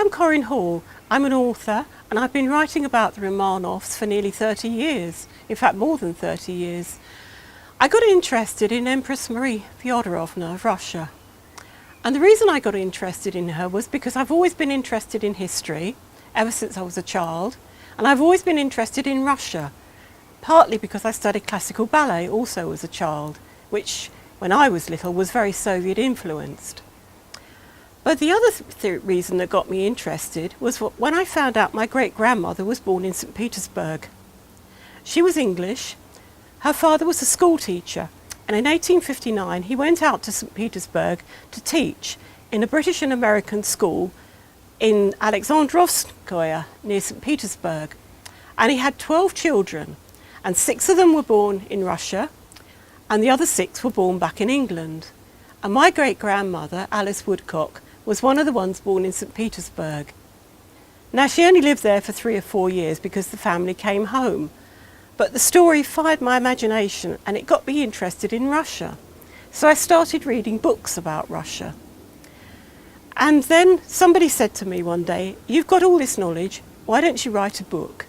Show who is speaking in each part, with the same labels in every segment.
Speaker 1: I'm Corин Hall. I'm an author and I've been writing about the Romanovs for nearly 30 years, in fact more than 30 years. I got interested in Empress Marie Fyodorovna of Russia. And the reason I got interested in her was because I've always been interested in history, ever since I was a child, and I've always been interested in Russia, partly because I studied classical ballet also as a child, which, when I was little, was very Soviet influenced. But the other reason that got me interested was when I found out my great-grandmother was born in St. Petersburg. She was English, her father was a school teacher, and in 1859 he went out to St. Petersburg to teach in a British and American school in Alexandrovskoye near St. Petersburg. And he had 12 children, and 6 of them were born in Russia, and the other 6 were born back in England. And my great-grandmother, Alice Woodcock, was one of the ones born in St. Petersburg. Now, she only lived there for 3 or 4 years because the family came home. But the story fired my imagination and it got me interested in Russia. So I started reading books about Russia. And then somebody said to me one day, "You've got all this knowledge, why don't you write a book?"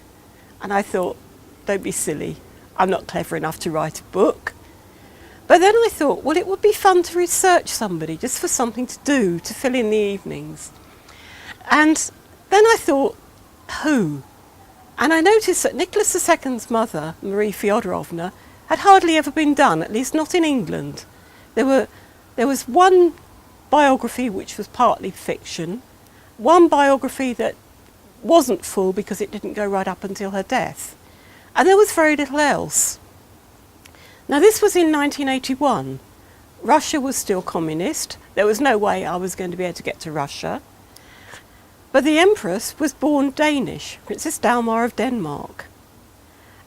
Speaker 1: And I thought, don't be silly, I'm not clever enough to write a book. But then I thought, well, it would be fun to research somebody just for something to do, to fill in the evenings. And then I thought, who? And I noticed that Nicholas II's mother, Marie Fyodorovna, had hardly ever been done, at least not in England. There was one biography which was partly fiction, one biography that wasn't full because it didn't go right up until her death, and there was very little else. Now, this was in 1981. Russia was still communist. There was no way I was going to be able to get to Russia. But the Empress was born Danish, Princess Dagmar of Denmark.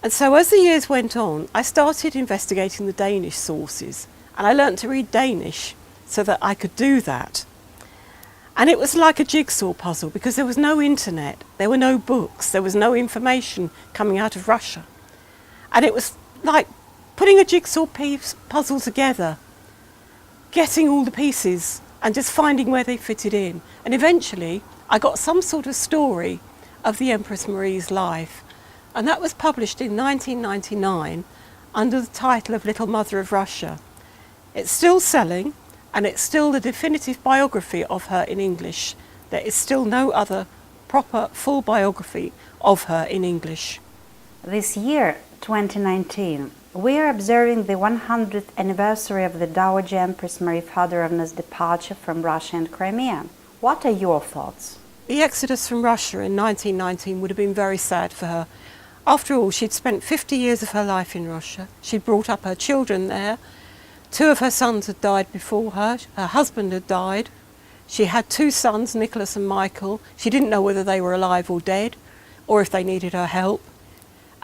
Speaker 1: And so as the years went on, I started investigating the Danish sources, and I learnt to read Danish so that I could do that. And it was like a jigsaw puzzle because there was no internet, there were no books, there was no information coming out of Russia. And it was like putting a jigsaw puzzle together, getting all the pieces and just finding where they fitted in. And eventually I got some sort of story of the Empress Marie's life. And that was published in 1999 under the title of Little Mother of Russia. It's still selling and it's still the definitive biography of her in English. There is still no other proper full biography of her in English.
Speaker 2: This year, 2019, we are observing the 100th anniversary of the Dowager Empress Marie Fyodorovna's departure from Russia and Crimea. What are your thoughts?
Speaker 1: The exodus from Russia in 1919 would have been very sad for her. After all, she'd spent 50 years of her life in Russia. She'd brought up her children there. 2 of her sons had died before her. Her husband had died. She had 2 sons, Nicholas and Michael. She didn't know whether they were alive or dead, or if they needed her help.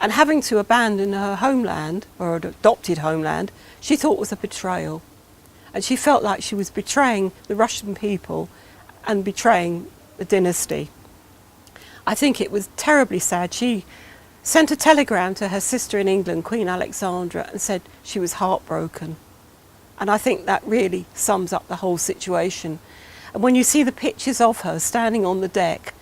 Speaker 1: And having to abandon her homeland, or an adopted homeland, she thought was a betrayal. And she felt like she was betraying the Russian people and betraying the dynasty. I think it was terribly sad. She sent a telegram to her sister in England, Queen Alexandra, and said she was heartbroken. And I think that really sums up the whole situation. And when you see the pictures of her standing on the deck,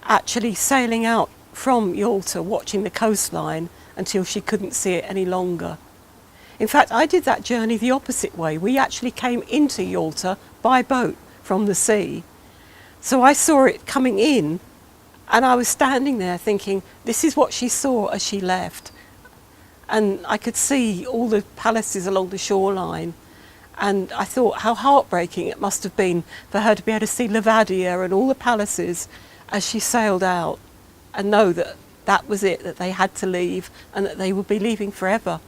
Speaker 1: actually sailing out from Yalta, watching the coastline until she couldn't see it any longer. In fact, I did that journey the opposite way. We actually came into Yalta by boat from the sea. So I saw it coming in, and I was standing there thinking, this is what she saw as she left. And I could see all the palaces along the shoreline. And I thought how heartbreaking it must have been for her to be able to see Livadia and all the palaces as she sailed out and know that that was it, that they had to leave and that they would be leaving forever.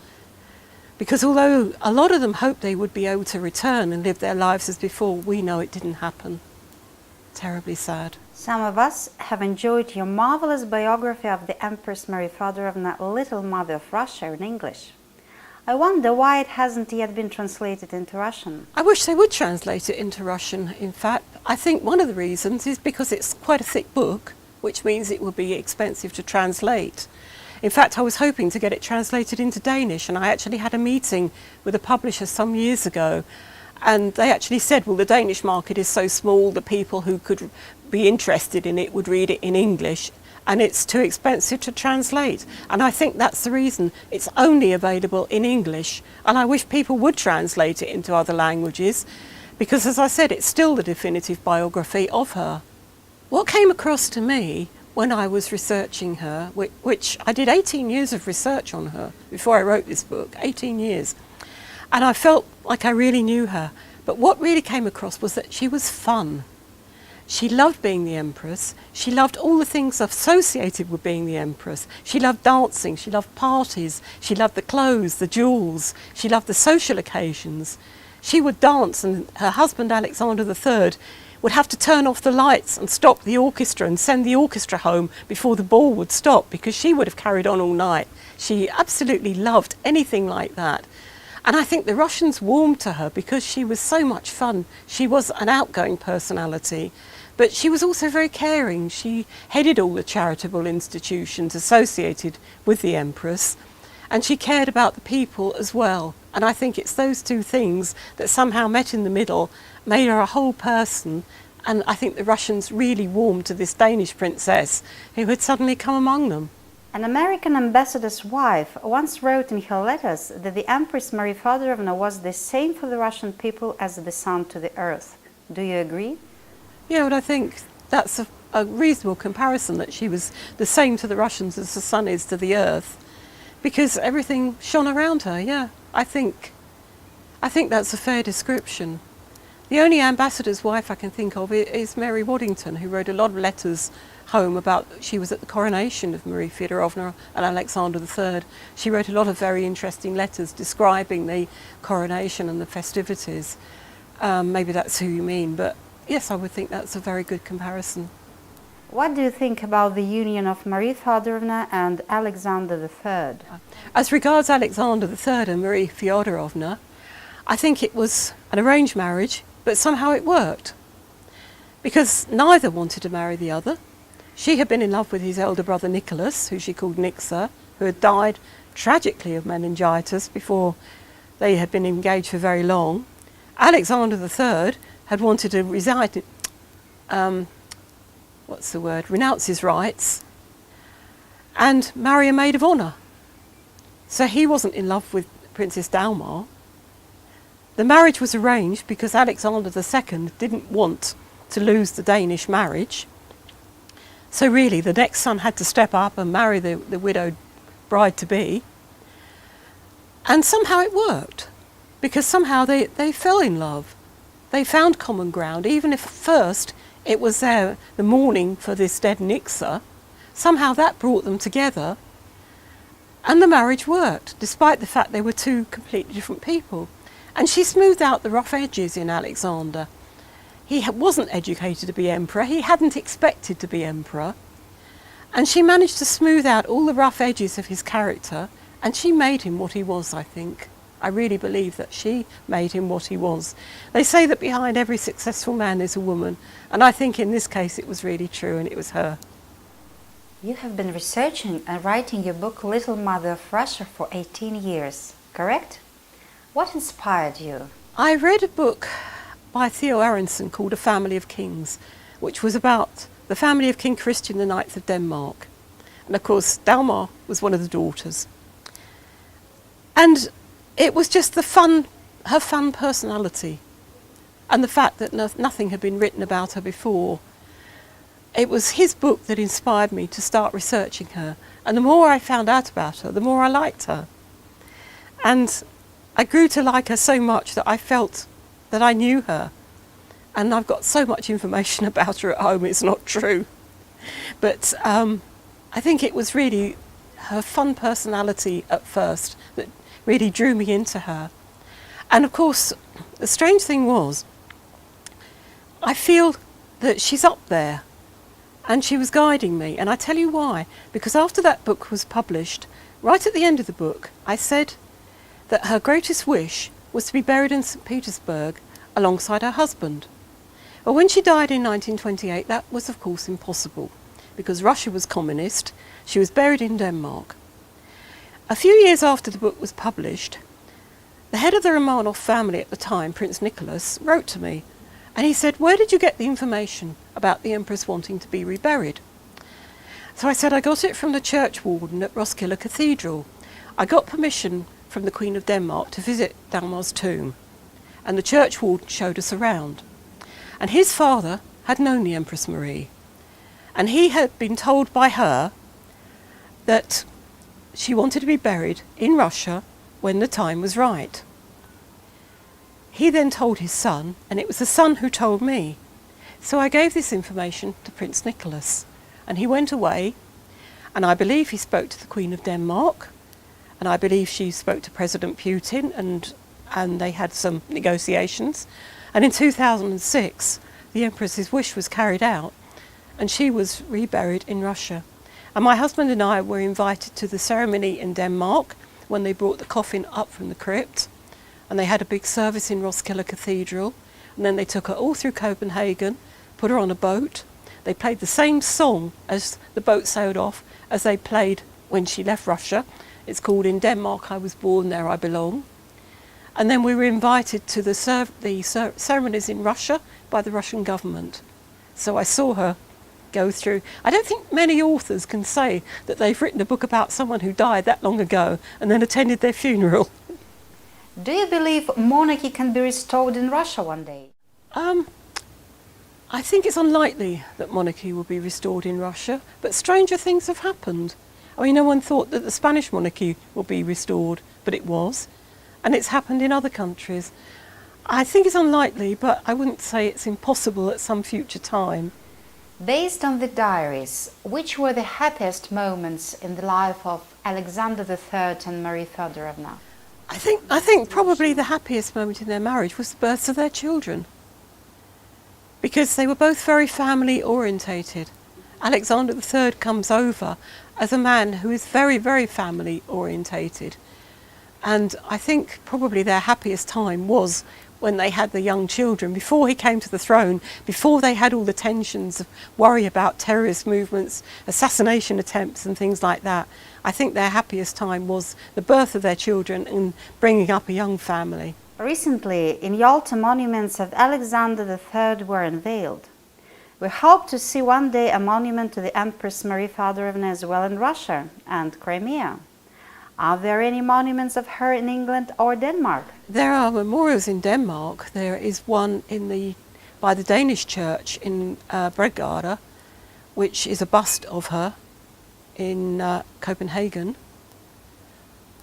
Speaker 1: Because although a lot of them hoped they would be able to return and live their lives as before, we know it didn't happen. Terribly sad.
Speaker 2: Some of us have enjoyed your marvelous biography of the Empress Marie Fyodorovna, Little Mother of Russia, in English. I wonder why it hasn't yet been translated into Russian.
Speaker 1: I wish they would translate it into Russian, in fact. I think one of the reasons is because it's quite a thick book, which means it would be expensive to translate. In fact, I was hoping to get it translated into Danish, and I actually had a meeting with a publisher some years ago, and they actually said, well, the Danish market is so small, the people who could be interested in it would read it in English, and it's too expensive to translate. And I think that's the reason it's only available in English. And I wish people would translate it into other languages, because as I said, it's still the definitive biography of her. What came across to me when I was researching her, which I did 18 years of research on her before I wrote this book, 18 years. And I felt like I really knew her. But what really came across was that she was fun. She loved being the Empress. She loved all the things associated with being the Empress. She loved dancing. She loved parties. She loved the clothes, the jewels. She loved the social occasions. She would dance, and her husband, Alexander III, would have to turn off the lights and stop the orchestra and send the orchestra home before the ball would stop, because she would have carried on all night. She absolutely loved anything like that. And I think the Russians warmed to her because she was so much fun. She was an outgoing personality, but she was also very caring. She headed all the charitable institutions associated with the Empress, and she cared about the people as well. And I think it's those two things that somehow met in the middle, made her a whole person. And I think the Russians really warmed to this Danish princess who had suddenly come among them.
Speaker 2: An American ambassador's wife once wrote in her letters that the Empress Marie Feodorovna was the same for the Russian people as the sun to the earth. Do you agree?
Speaker 1: Yeah, but I think that's a reasonable comparison, that she was the same to the Russians as the sun is to the earth, because everything shone around her. Yeah, I think that's a fair description. The only ambassador's wife I can think of is Mary Waddington, who wrote a lot of letters home about, she was at the coronation of Marie Feodorovna and Alexander III. She wrote a lot of very interesting letters describing the coronation and the festivities. Maybe that's who you mean, but yes, I would think that's a very good comparison.
Speaker 2: What do you think about the union of Marie Feodorovna and Alexander III?
Speaker 1: As regards Alexander III and Marie Feodorovna, I think it was an arranged marriage, but somehow it worked, because neither wanted to marry the other. She had been in love with his elder brother Nicholas, who she called Nixa, who had died tragically of meningitis before they had been engaged for very long. Alexander III had wanted to renounce his rights and marry a maid of honour. So he wasn't in love with Princess Dalmar. The marriage was arranged because Alexander II didn't want to lose the Danish marriage. So really, the next son had to step up and marry the widowed bride-to-be. And somehow it worked, because somehow they fell in love. They found common ground, even if at first it was the mourning for this dead Nixa. Somehow that brought them together, and the marriage worked, despite the fact they were two completely different people. And she smoothed out the rough edges in Alexander. He wasn't educated to be emperor, he hadn't expected to be emperor, and she managed to smooth out all the rough edges of his character, and she made him what he was, I think. I really believe that she made him what he was. They say that behind every successful man is a woman, and I think in this case it was really true, and it was her.
Speaker 2: You have been researching and writing your book Little Mother of Russia for 18 years, correct? What inspired you?
Speaker 1: I read a book by Theo Aronson called A Family of Kings, which was about the family of King Christian IX of Denmark. And of course, Dalmar was one of the daughters. And it was just her fun personality, and the fact that nothing had been written about her before. It was his book that inspired me to start researching her. And the more I found out about her, the more I liked her. And I grew to like her so much that I felt that I knew her. And I've got so much information about her at home, it's not true. But I think it was really her fun personality at first that really drew me into her. And of course, the strange thing was, I feel that she's up there, and she was guiding me. And I tell you why. Because after that book was published, right at the end of the book, I said that her greatest wish was to be buried in St. Petersburg alongside her husband. But when she died in 1928, that was of course impossible, because Russia was communist. She was buried in Denmark. A few years after the book was published, the head of the Romanov family at the time, Prince Nicholas, wrote to me And he said, "Where did you get the information about the Empress wanting to be reburied?" So I said, "I got it from the church warden at Roskilde Cathedral. I got permission from the Queen of Denmark to visit Dagmar's tomb. And the church warden showed us around. And his father had known the Empress Marie. And he had been told by her that she wanted to be buried in Russia when the time was right. He then told his son, and it was the son who told me. So I gave this information to Prince Nicholas, and he went away, and I believe he spoke to the Queen of Denmark, and I believe she spoke to President Putin, and they had some negotiations. And in 2006, the Empress's wish was carried out, and she was reburied in Russia. And my husband and I were invited to the ceremony in Denmark when they brought the coffin up from the crypt, and they had a big service in Roskilde Cathedral, and then they took her all through Copenhagen, put her on a boat. They played the same song as the boat sailed off as they played when she left Russia. It's called "In Denmark I Was Born, There I Belong." And then we were invited to the ceremonies in Russia by the Russian government. So I saw her go through. I don't think many authors can say that they've written a book about someone who died that long ago and then attended their funeral.
Speaker 2: Do you believe monarchy can be restored in Russia one day?
Speaker 1: I think it's unlikely that monarchy will be restored in Russia, but stranger things have happened. I mean, no one thought that the Spanish monarchy would be restored, but it was. And it's happened in other countries. I think it's unlikely, but I wouldn't say it's impossible at some future time.
Speaker 2: Based on the diaries, which were the happiest moments in the life of Alexander III and Marie Feodorovna?
Speaker 1: I think probably the happiest moment in their marriage was the births of their children, because they were both very family orientated. Alexander III comes over as a man who is very, very family orientated. And I think probably their happiest time was when they had the young children, before he came to the throne, before they had all the tensions of worry about terrorist movements, assassination attempts and things like that. I think their happiest time was the birth of their children and bringing up a young family.
Speaker 2: Recently, in Yalta, monuments of Alexander III were unveiled. We hope to see one day a monument to the Empress Marie Feodorovna as well in Russia and Crimea. Are there any monuments of her in England or Denmark?
Speaker 1: There are memorials in Denmark. There is one by the Danish church in Bredgade, which is a bust of her in Copenhagen.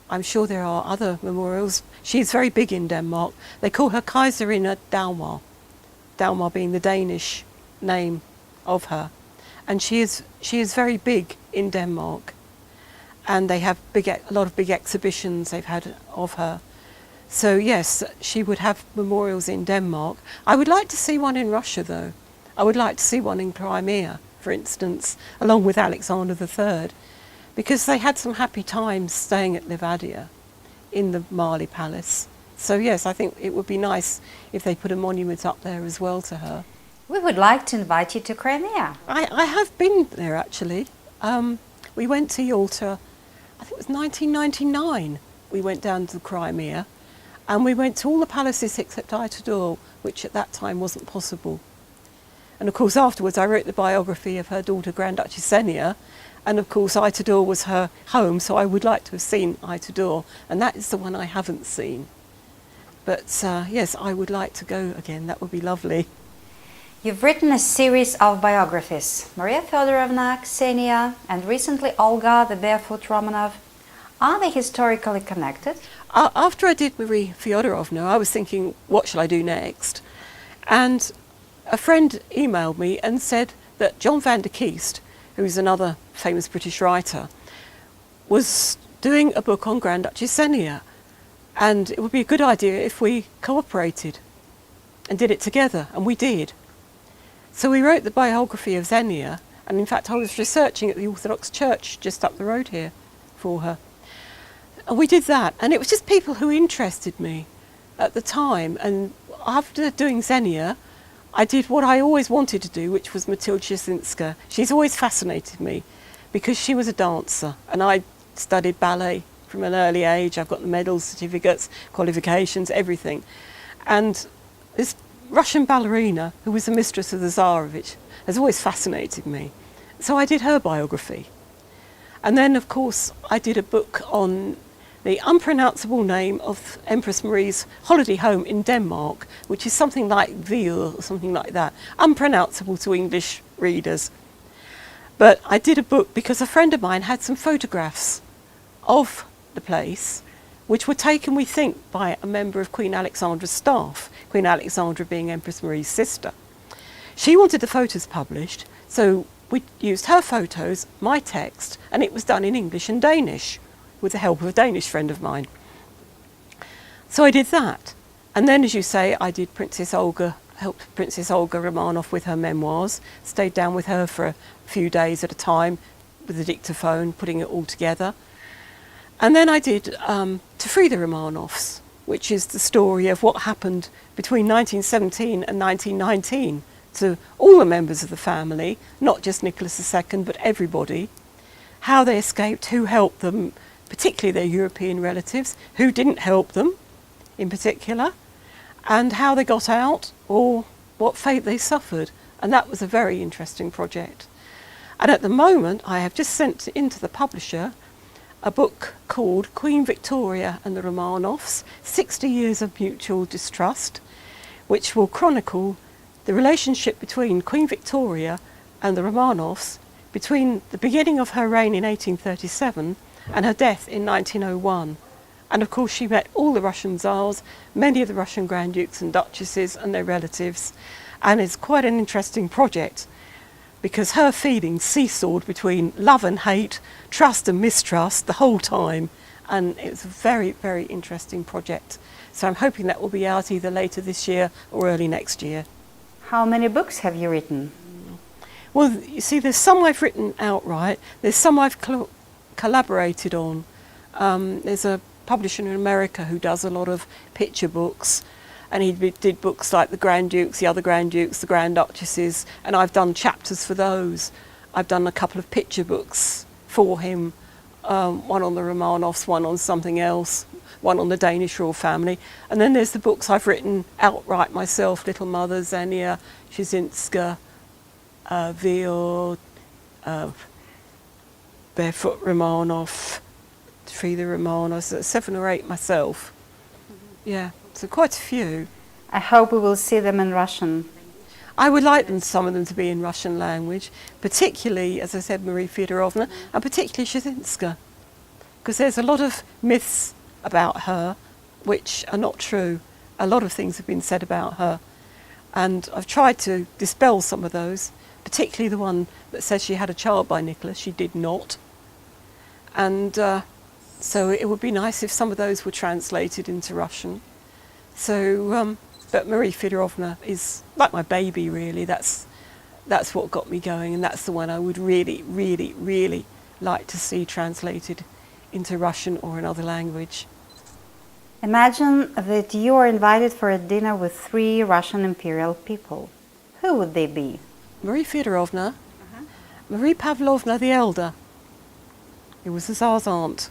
Speaker 1: I'm sure there are other memorials. She's very big in Denmark. They call her Kejserinde Dagmar, Dagmar being the Danish name of her. And she is very big in Denmark. And they have a lot of big exhibitions they've had of her. So yes, she would have memorials in Denmark. I would like to see one in Russia though. I would like to see one in Crimea, for instance, along with Alexander III, because they had some happy times staying at Livadia in the Livadia Palace. So yes, I think it would be nice if they put a monument up there as well to her.
Speaker 2: We would like to invite you to Crimea.
Speaker 1: I have been there actually. We went to Yalta, I think it was 1999, we went down to Crimea, and we went to all the palaces except Aitador, which at that time wasn't possible. And of course afterwards I wrote the biography of her daughter Grand Duchess Xenia, and of course Aitador was her home, so I would like to have seen Aitador, and that is the one I haven't seen. But yes, I would like to go again, that would be lovely.
Speaker 2: You've written a series of biographies, Maria Feodorovna, Ksenia, and recently Olga, the Barefoot Romanov. Are they historically connected?
Speaker 1: After I did Marie Feodorovna, I was thinking, what shall I do next? And a friend emailed me and said that John van der Kiest, who is another famous British writer, was doing a book on Grand Duchess Xenia, and it would be a good idea if we cooperated and did it together, and we did. So we wrote the biography of Xenia, and in fact I was researching at the Orthodox Church just up the road here for her. And we did that, and it was just people who interested me at the time. And after doing Xenia, I did what I always wanted to do, which was Matilda Jasinska. She's always fascinated me because she was a dancer, and I studied ballet from an early age. I've got the medals, certificates, qualifications, everything. And this Russian ballerina who was the mistress of the Tsarevich has always fascinated me. So I did her biography. And then, of course, I did a book on the unpronounceable name of Empress Marie's holiday home in Denmark, which is something like Ville or something like that, unpronounceable to English readers. But I did a book because a friend of mine had some photographs of the place, which were taken, we think, by a member of Queen Alexandra's staff, Queen Alexandra being Empress Marie's sister. She wanted the photos published, so we used her photos, my text, and it was done in English and Danish, with the help of a Danish friend of mine. So I did that. And then, as you say, I did helped Princess Olga Romanov with her memoirs, stayed down with her for a few days at a time with a dictaphone, putting it all together. And then I did To Free the Romanovs, which is the story of what happened between 1917 and 1919 to all the members of the family, not just Nicholas II, but everybody, how they escaped, who helped them, particularly their European relatives, who didn't help them in particular, and how they got out or what fate they suffered. And that was a very interesting project. And at the moment, I have just sent into the publisher a book called Queen Victoria and the Romanovs, 60 Years of Mutual Distrust, which will chronicle the relationship between Queen Victoria and the Romanovs between the beginning of her reign in 1837 and her death in 1901. And of course she met all the Russian Tsars, many of the Russian Grand Dukes and Duchesses and their relatives, and it's quite an interesting project because her feelings seesawed between love and hate, trust and mistrust the whole time, and it's a very, very interesting project. So I'm hoping that will be out either later this year or early next year.
Speaker 2: How many books have you written?
Speaker 1: Well, you see, there's some I've written outright, there's some I've collaborated on. There's a publisher in America who does a lot of picture books, and he did books like the Grand Dukes, the other Grand Dukes, the Grand Duchesses, and I've done chapters for those. I've done a couple of picture books for him, one on the Romanovs, one on something else, one on the Danish royal family. And then there's the books I've written outright myself, Little Mother, Xenia, Szczynska, Ville, Barefoot Romanov, Free the Romanovs, 7 or 8 myself. Yeah, so quite a few.
Speaker 2: I hope we will see them in Russian.
Speaker 1: I would like some of them to be in Russian language, particularly, as I said, Marie Feodorovna, and particularly Szczynska, because there's a lot of myths about her which are not true. A lot of things have been said about her, and I've tried to dispel some of those, particularly the one that says she had a child by Nicholas. She did not. And so it would be nice if some of those were translated into Russian. So, but Marie Feodorovna is like my baby, really. That's what got me going, and that's the one I would really, really, really like to see translated into Russian or another language.
Speaker 2: Imagine that you are invited for a dinner with 3 Russian imperial people. Who would they be?
Speaker 1: Marie Feodorovna, Marie Pavlovna the Elder. It was the Tsar's aunt.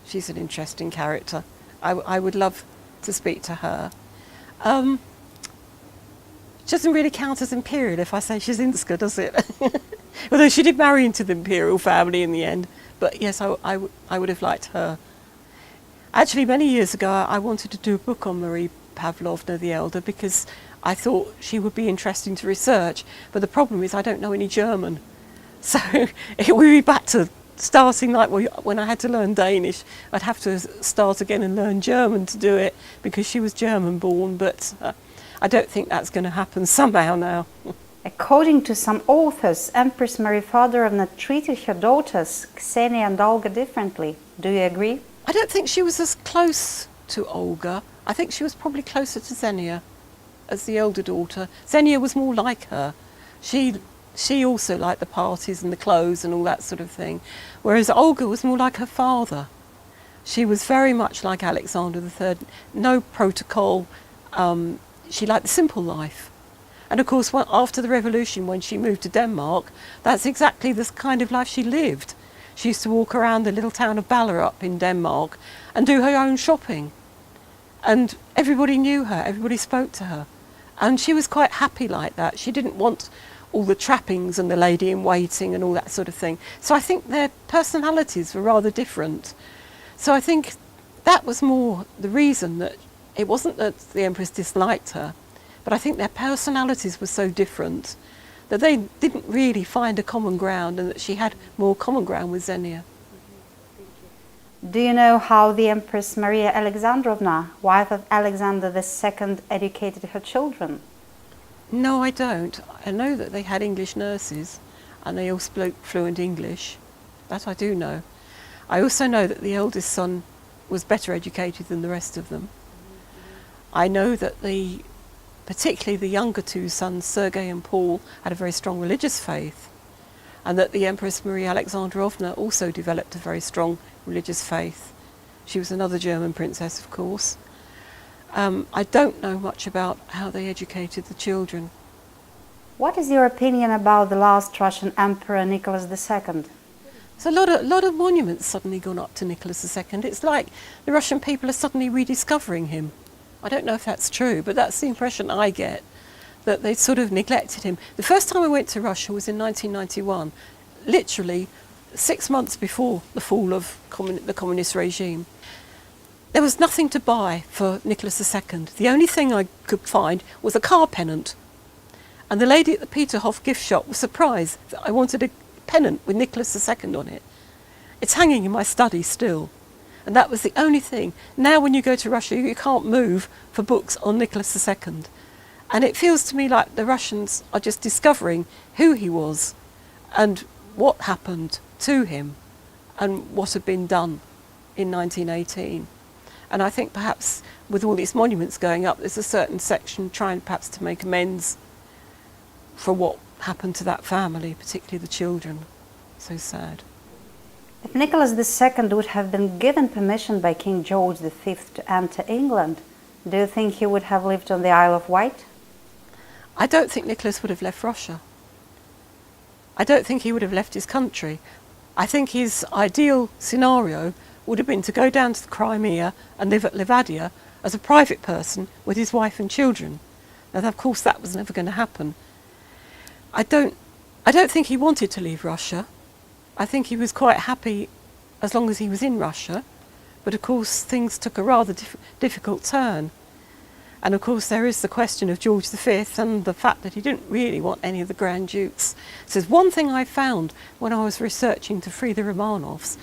Speaker 1: She's an interesting character. I would love to speak to her. She doesn't really count as imperial if I say Szczynska, does it? Although she did marry into the imperial family in the end. But yes, I would have liked her. Actually, many years ago, I wanted to do a book on Marie Pavlovna the Elder because I thought she would be interesting to research. But the problem is I don't know any German. So it would be back to starting like when I had to learn Danish. I'd have to start again and learn German to do it because she was German born. But I don't think that's going to happen somehow now.
Speaker 2: According to some authors, Empress Marie Feodorovna treated her daughters, Ksenia and Olga, differently. Do you agree?
Speaker 1: I don't think she was as close to Olga. I think she was probably closer to Xenia as the elder daughter. Xenia was more like her. She also liked the parties and the clothes and all that sort of thing, whereas Olga was more like her father. She was very much like Alexander III, no protocol. She liked the simple life. And of course, after the revolution, when she moved to Denmark, that's exactly the kind of life she lived. She used to walk around the little town of Ballerup in Denmark and do her own shopping. And everybody knew her, everybody spoke to her. And she was quite happy like that. She didn't want all the trappings and the lady in waiting and all that sort of thing. So I think their personalities were rather different. So I think that was more the reason, that it wasn't that the Empress disliked her, but I think their personalities were so different that they didn't really find a common ground, and that she had more common ground with Xenia.
Speaker 2: Do you know how the Empress Maria Alexandrovna, wife of Alexander II, educated her children?
Speaker 1: No, I don't. I know that they had English nurses and they all spoke fluent English. That I do know. I also know that the eldest son was better educated than the rest of them. I know that particularly the younger two sons, Sergei and Paul, had a very strong religious faith, and that the Empress Maria Alexandrovna also developed a very strong religious faith. She was another German princess, of course. I don't know much about how they educated the children.
Speaker 2: What is your opinion about the last Russian Emperor, Nicholas II?
Speaker 1: There's a lot of monuments suddenly gone up to Nicholas II. It's like the Russian people are suddenly rediscovering him. I don't know if that's true, but that's the impression I get, that they sort of neglected him. The first time I went to Russia was in 1991, literally 6 months before the fall of the communist regime. There was nothing to buy for Nicholas II. The only thing I could find was a car pennant. And the lady at the Peterhof gift shop was surprised that I wanted a pennant with Nicholas II on it. It's hanging in my study still. And that was the only thing. Now when you go to Russia, you can't move for books on Nicholas II. And it feels to me like the Russians are just discovering who he was and what happened to him and what had been done in 1918. And I think perhaps with all these monuments going up, there's a certain section trying perhaps to make amends for what happened to that family, particularly the children. So sad.
Speaker 2: If Nicholas II would have been given permission by King George V to enter England, do you think he would have lived on the Isle of Wight?
Speaker 1: I don't think Nicholas would have left Russia. I don't think he would have left his country. I think his ideal scenario would have been to go down to the Crimea and live at Livadia as a private person with his wife and children. Now, of course, that was never going to happen. I don't think he wanted to leave Russia. I think he was quite happy as long as he was in Russia. But of course, things took a rather difficult turn. And of course, there is the question of George V and the fact that he didn't really want any of the Grand Dukes. So there's one thing I found when I was researching to free the Romanovs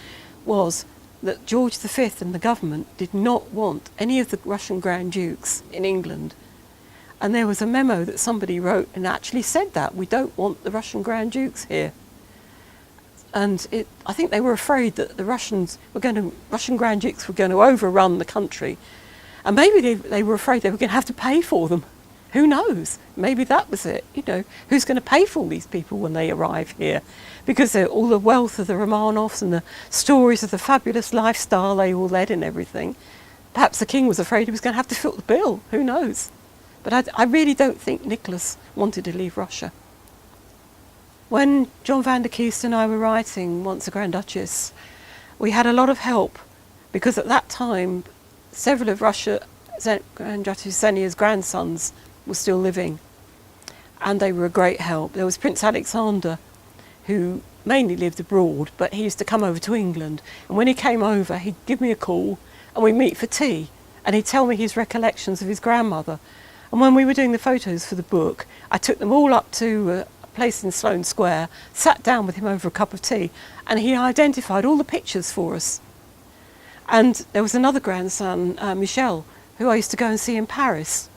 Speaker 1: was that George V and the government did not want any of the Russian Grand Dukes in England. And there was a memo that somebody wrote and actually said that we don't want the Russian Grand Dukes here. And I think they were afraid that the Russian Grand Dukes were going to overrun the country. And maybe they were afraid they were going to have to pay for them. Who knows? Maybe that was it. You know, who's going to pay for all these people when they arrive here? Because all the wealth of the Romanovs and the stories of the fabulous lifestyle they all led and everything. Perhaps the king was afraid he was going to have to foot the bill. Who knows? But I really don't think Nicholas wanted to leave Russia. When John van der Kiste and I were writing Once a Grand Duchess, we had a lot of help because at that time several of Grand Duchess Xenia's grandsons were still living, and they were a great help. There was Prince Alexander, who mainly lived abroad, but he used to come over to England, and when he came over he'd give me a call and we'd meet for tea, and he'd tell me his recollections of his grandmother. And when we were doing the photos for the book, I took them all up to a place in Sloane Square, sat down with him over a cup of tea, and he identified all the pictures for us. And there was another grandson, Michel, who I used to go and see in Paris.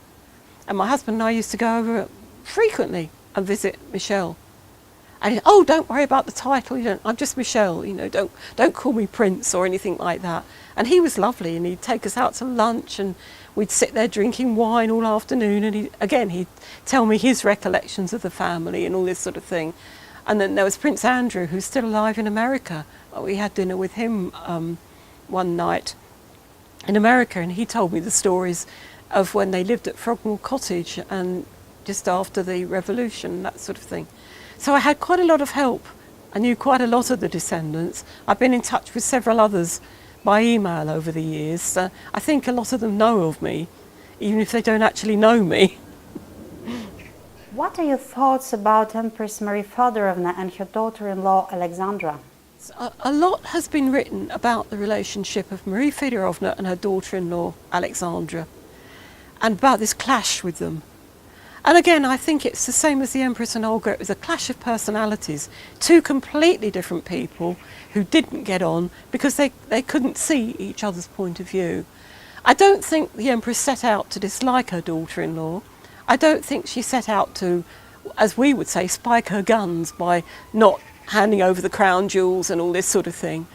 Speaker 1: And my husband and I used to go over frequently and visit Michel. And he, oh, don't worry about the title. I'm just Michel. Don't call me Prince or anything like that. And he was lovely, and he'd take us out to lunch, and we'd sit there drinking wine all afternoon. And he'd tell me his recollections of the family and all this sort of thing. And then there was Prince Andrew, who's still alive in America. We had dinner with him one night in America, and he told me the stories of when they lived at Frogmore Cottage and just after the revolution, that sort of thing. So I had quite a lot of help. I knew quite a lot of the descendants. I've been in touch with several others by email over the years. I think a lot of them know of me, even if they don't actually know me.
Speaker 2: What are your thoughts about Empress Marie Feodorovna and her daughter-in-law Alexandra?
Speaker 1: A lot has been written about the relationship of Marie Feodorovna and her daughter-in-law Alexandra, and about this clash with them. And again, I think it's the same as the Empress and Olga. It was a clash of personalities, two completely different people who didn't get on because they couldn't see each other's point of view. I don't think the Empress set out to dislike her daughter-in-law. I don't think she set out to, as we would say, spike her guns by not handing over the crown jewels and all this sort of thing.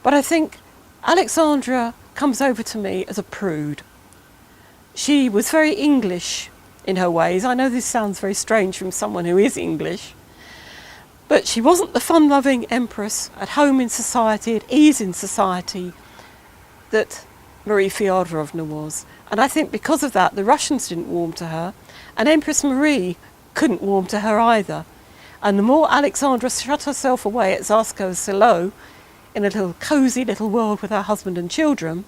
Speaker 1: But I think Alexandra comes over to me as a prude. She was very English in her ways. I know this sounds very strange from someone who is English, but she wasn't the fun-loving empress at home in society, at ease in society, that Marie Feodorovna was. And I think because of that, the Russians didn't warm to her, and Empress Marie couldn't warm to her either. And the more Alexandra shut herself away at Zarskoe Selo, in a little cosy little world with her husband and children,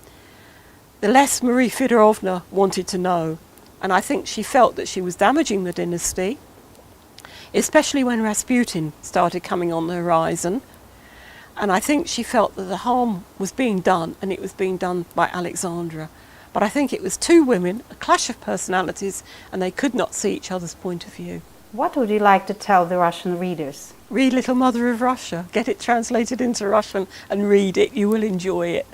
Speaker 1: the less Marie Feodorovna wanted to know. And I think she felt that she was damaging the dynasty, especially when Rasputin started coming on the horizon. And I think she felt that the harm was being done, and it was being done by Alexandra. But I think it was two women, a clash of personalities, and they could not see each other's point of view.
Speaker 2: What would you like to tell the Russian readers?
Speaker 1: Read Little Mother of Russia. Get it translated into Russian and read it. You will enjoy it.